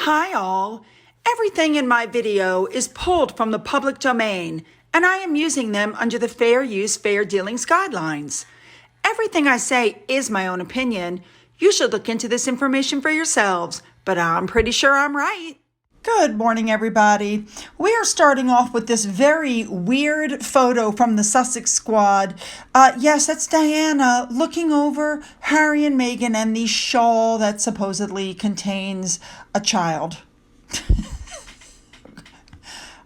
Hi all! Everything in my video is pulled from the public domain, and I am using them under the Fair Use, Fair Dealings guidelines. Everything I say is my own opinion. You should look into this information for yourselves, but I'm pretty sure I'm right. Good morning, everybody. We are starting off with this very weird photo from the Sussex squad. Yes, that's Diana looking over Harry and Meghan and the shawl that supposedly contains a child.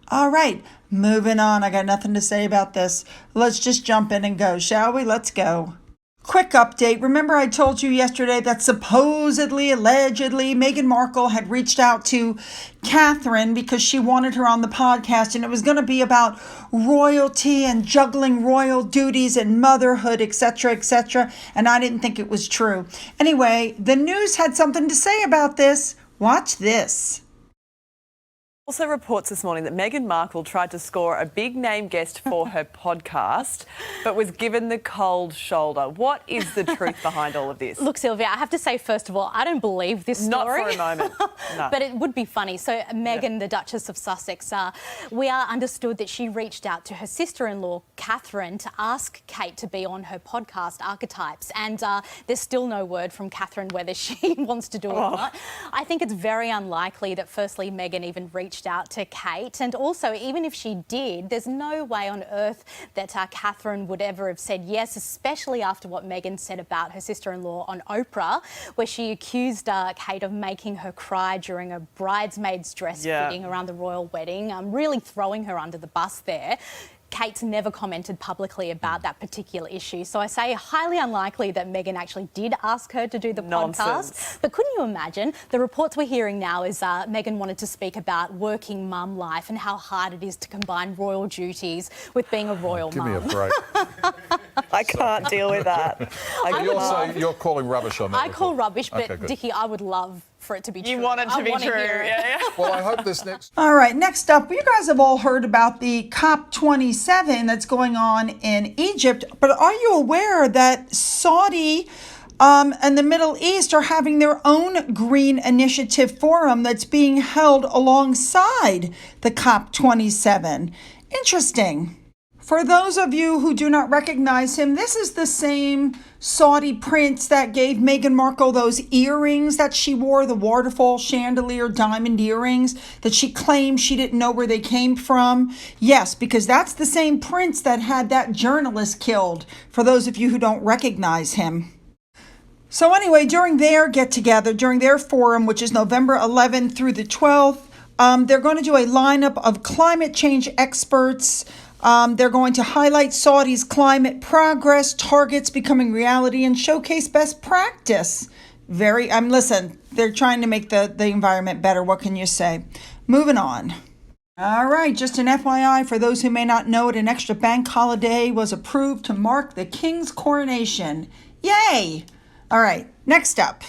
All right, moving on. I got nothing to say about this. Let's just jump in and go, shall we? Let's go. Quick update. Remember I told you yesterday that supposedly, allegedly, Meghan Markle had reached out to Catherine because she wanted her on the podcast, and it was going to be about royalty and juggling royal duties and motherhood, etc., etc., and I didn't think it was true. Anyway, the news had something to say about this. Watch this. Also reports this morning that Meghan Markle tried to score a big-name guest for her podcast, but was given the cold shoulder. What is the truth behind all of this? Look, Sylvia, I have to say, first of all, I don't believe this story. Not for a moment, no. But it would be funny. So Meghan, the Duchess of Sussex, we are understood that she reached out to her sister-in-law, Catherine, to ask Kate to be on her podcast, Archetypes. And there's still no word from Catherine whether she wants to do it or not. I think it's very unlikely that, firstly, Meghan even reached out to Kate, and also even if she did, there's no way on earth that Catherine would ever have said yes, especially after what Meghan said about her sister-in-law on Oprah, where she accused Kate of making her cry during a bridesmaid's dress fitting around the royal wedding, really throwing her under the bus there. Kate's never commented publicly about that particular issue. So I say highly unlikely that Meghan actually did ask her to do the podcast. But couldn't you imagine? The reports we're hearing now is Meghan wanted to speak about working mum life and how hard it is to combine royal duties with being a royal mum. Give me a break. I can't deal with that. You're calling rubbish on that. I call rubbish, but okay, Dickie, I would love for it to be true. You want it to be true. Yeah. Well, I hope this next... All right, next up, you guys have all heard about the COP27 that's going on in Egypt, but are you aware that Saudi and the Middle East are having their own Green Initiative Forum that's being held alongside the COP27? Interesting. For those of you who do not recognize him, this is the same Saudi prince that gave Meghan Markle those earrings that she wore, the waterfall chandelier diamond earrings that she claimed she didn't know where they came from. Yes, because that's the same prince that had that journalist killed, for those of you who don't recognize him. So anyway, during their get-together, during their forum, which is November 11th through the 12th, they're going to do a lineup of climate change experts. They're going to highlight Saudi's climate progress, targets becoming reality, and showcase best practice. Listen, they're trying to make the environment better. What can you say? Moving on. All right, just an FYI, for those who may not know it, an extra bank holiday was approved to mark the King's coronation. Yay! All right, next up.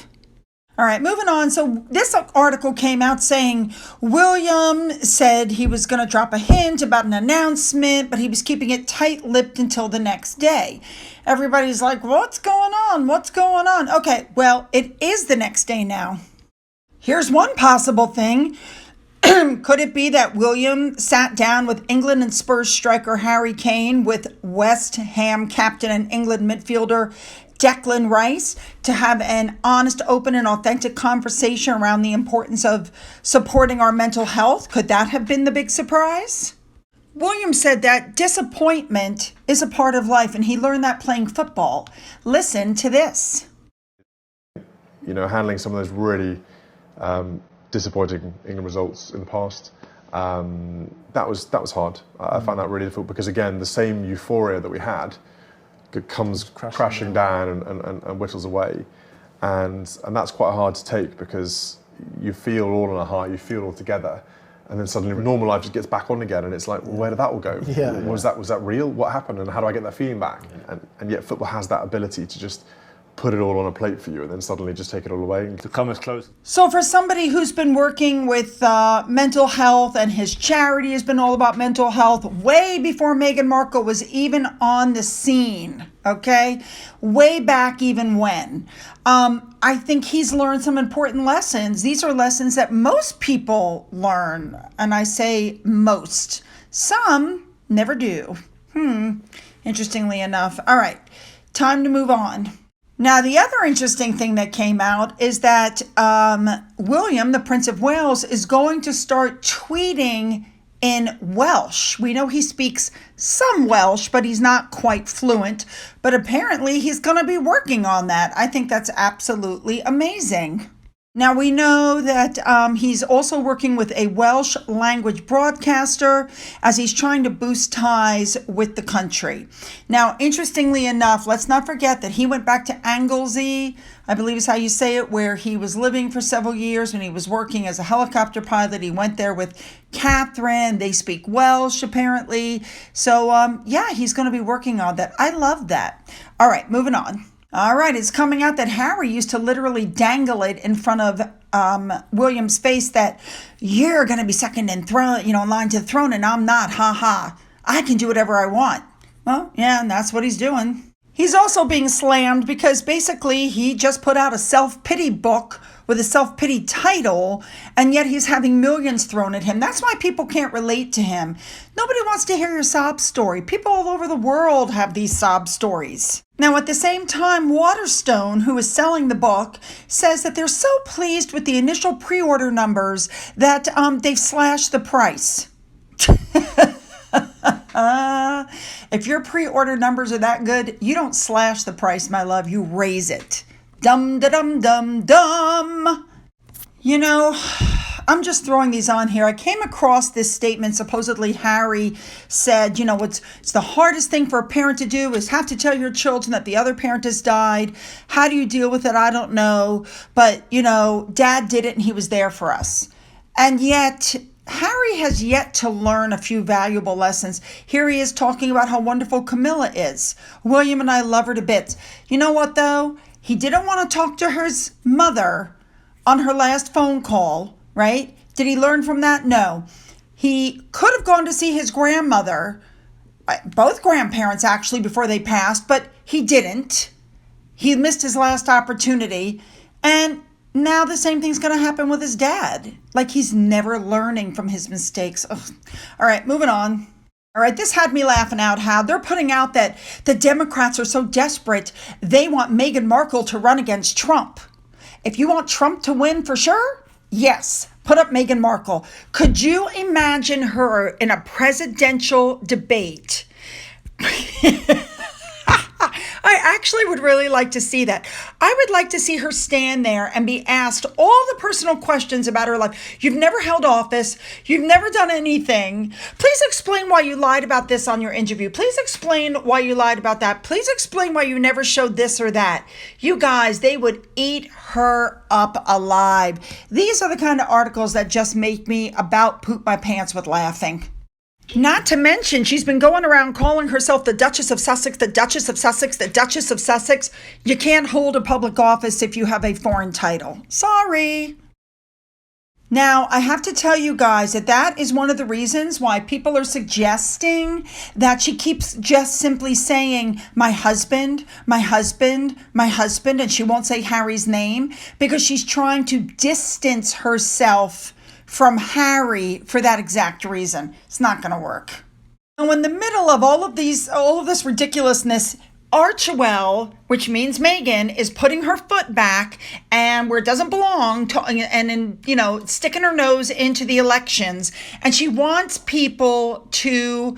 All right, moving on. So this article came out saying William said he was going to drop a hint about an announcement, but he was keeping it tight-lipped until the next day. Everybody's like, what's going on? What's going on? Okay, well, it is the next day now. Here's one possible thing. Could it be that William sat down with England and Spurs striker Harry Kane, with West Ham captain and England midfielder Declan Rice, to have an honest, open, and authentic conversation around the importance of supporting our mental health? Could that have been the big surprise? William said that disappointment is a part of life, and he learned that playing football. Listen to this. You know, handling some of those really disappointing England results in the past, that was hard. I found that really difficult because, again, the same euphoria that we had comes crashing down and whittles away, and that's quite hard to take because you feel all on a high, you feel all together, and then suddenly normal life just gets back on again, and it's like, well, where did that all go? Was that real? What happened, and how do I get that feeling back? And yet football has that ability to just put it all on a plate for you and then suddenly just take it all away. To come as close. So for somebody who's been working with mental health, and his charity has been all about mental health way before Meghan Markle was even on the scene, okay? Way back even when. I think he's learned some important lessons. These are lessons that most people learn. And I say most. Some never do. Interestingly enough. All right, time to move on. Now, the other interesting thing that came out is that William, the Prince of Wales, is going to start tweeting in Welsh. We know he speaks some Welsh, but he's not quite fluent. But apparently he's going to be working on that. I think that's absolutely amazing. Now, we know that he's also working with a Welsh language broadcaster as he's trying to boost ties with the country. Now, interestingly enough, let's not forget that he went back to Anglesey, I believe is how you say it, where he was living for several years when he was working as a helicopter pilot. He went there with Catherine. They speak Welsh, apparently. So, yeah, he's going to be working on that. I love that. All right, moving on. All right, it's coming out that Harry used to literally dangle it in front of William's face that you're going to be second in throne, in line to the throne, and I'm not. Ha ha. I can do whatever I want. Well, yeah, and that's what he's doing. He's also being slammed because basically he just put out a self-pity book with a self-pity title, and yet he's having millions thrown at him. That's why people can't relate to him. Nobody wants to hear your sob story. People all over the world have these sob stories. Now, at the same time, Waterstone, who is selling the book, says that they're so pleased with the initial pre-order numbers that they've slashed the price. If your pre-order numbers are that good, you don't slash the price, my love. You raise it. Dum da dum dum dum. I'm just throwing these on here. I came across this statement. Supposedly Harry said, it's the hardest thing for a parent to do is have to tell your children that the other parent has died. How do you deal with it? I don't know. But, Dad did it and he was there for us. And yet Harry has yet to learn a few valuable lessons. Here he is talking about how wonderful Camilla is. William and I love her to bits. You know what, though? He didn't want to talk to his mother on her last phone call, right? Did he learn from that? No. He could have gone to see his grandmother, both grandparents actually, before they passed, but he didn't. He missed his last opportunity. And now the same thing's going to happen with his dad. Like he's never learning from his mistakes. Ugh. All right, moving on. All right, this had me laughing out how they're putting out that the Democrats are so desperate, they want Meghan Markle to run against Trump. If you want Trump to win for sure, yes, put up Meghan Markle. Could you imagine her in a presidential debate? I actually would really like to see that. I would like to see her stand there and be asked all the personal questions about her life. You've never held office. You've never done anything. Please explain why you lied about this on your interview. Please explain why you lied about that. Please explain why you never showed this or that. You guys, they would eat her up alive. These are the kind of articles that just make me about poop my pants with laughing. Not to mention, she's been going around calling herself the Duchess of Sussex, the Duchess of Sussex, the Duchess of Sussex. You can't hold a public office if you have a foreign title. Sorry. Now, I have to tell you guys that is one of the reasons why people are suggesting that she keeps just simply saying, my husband, my husband, my husband, and she won't say Harry's name because she's trying to distance herself from Harry for that exact reason. It's not going to work. Now, in the middle of all of this ridiculousness, Archwell, which means Meghan, is putting her foot back and where it doesn't belong, sticking her nose into the elections. And she wants people to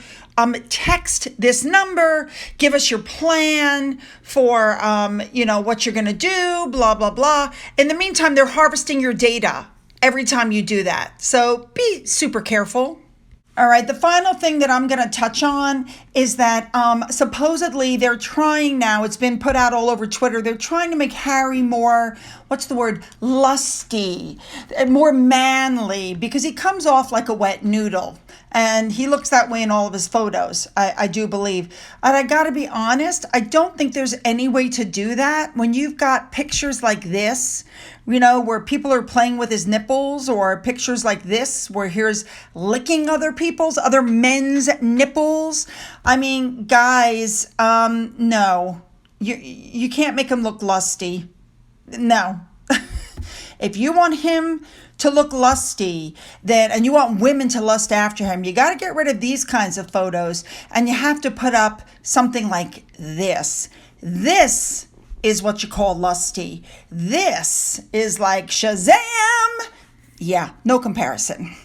text this number, give us your plan for, what you're going to do, blah, blah, blah. In the meantime, they're harvesting your data every time you do that. So be super careful. All right, the final thing that I'm going to touch on is that supposedly they're trying now, it's been put out all over Twitter, they're trying to make Harry more, lusty, more manly, because he comes off like a wet noodle. And he looks that way in all of his photos, I do believe. And I got to be honest, I don't think there's any way to do that when you've got pictures like this, where people are playing with his nipples, or pictures like this where he's licking other men's nipples. I mean, guys, no, you can't make him look lusty. No. If you want him to look lusty, and you want women to lust after him, you got to get rid of these kinds of photos, and you have to put up something like this. This is what you call lusty. This is like Shazam. Yeah, no comparison.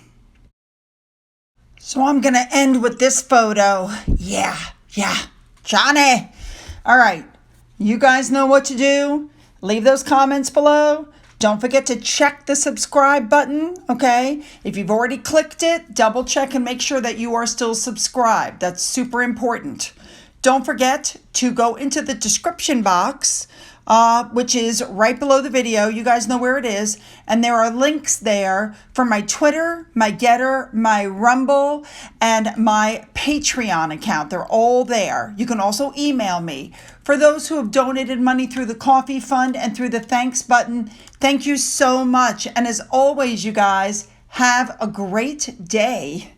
So I'm going to end with this photo. Yeah, Johnny. All right, you guys know what to do. Leave those comments below. Don't forget to check the subscribe button, okay? If you've already clicked it, double check and make sure that you are still subscribed. That's super important. Don't forget to go into the description box, which is right below the video. You guys know where it is. And there are links there for my Twitter, my Getter, my Rumble, and my Patreon account. They're all there. You can also email me. For those who have donated money through the coffee fund and through the thanks button, thank you so much. And as always, you guys, have a great day.